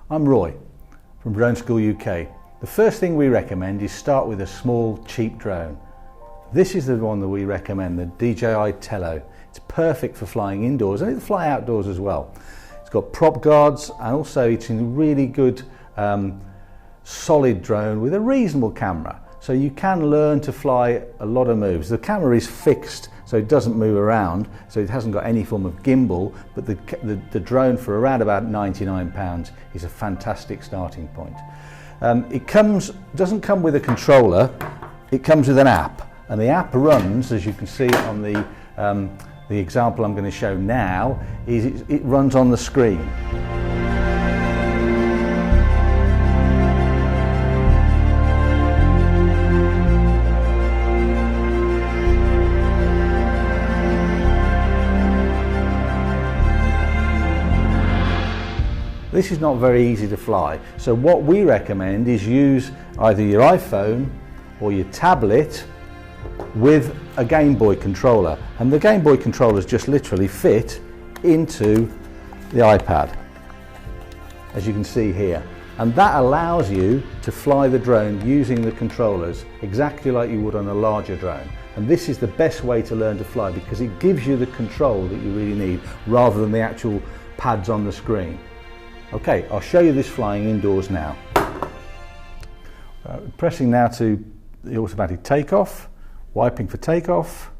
I'm Roy from Drone School UK. The first thing we recommend is start with a small, cheap drone. This is the one that we recommend, the DJI Tello. It's perfect for flying indoors and it'll fly outdoors as well. It's got prop guards and also it's a really good solid drone with a reasonable camera. So you can learn to fly a lot of moves. The camera is fixed so it doesn't move around, so it hasn't got any form of gimbal, but the drone for around about £99 is a fantastic starting point. It doesn't come with a controller, it comes with an app, and the app runs, as you can see on the example I'm going to show now, it runs on the screen. This is not very easy to fly, so what we recommend is use either your iPhone or your tablet with a Game Boy controller, and the Game Boy controllers just literally fit into the iPad, as you can see here, and that allows you to fly the drone using the controllers exactly like you would on a larger drone. And this is the best way to learn to fly because it gives you the control that you really need rather than the actual pads on the screen. Okay, I'll show you this flying indoors now. Pressing now to the automatic takeoff, wiping for takeoff.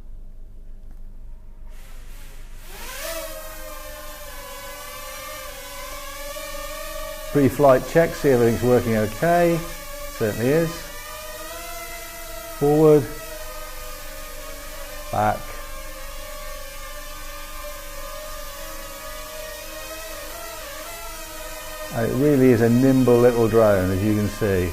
Pre-flight check, see everything's working okay. Certainly is. Forward, back. And it really is a nimble little drone, as you can see.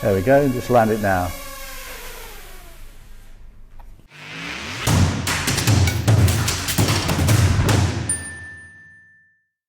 There we go, just land it now.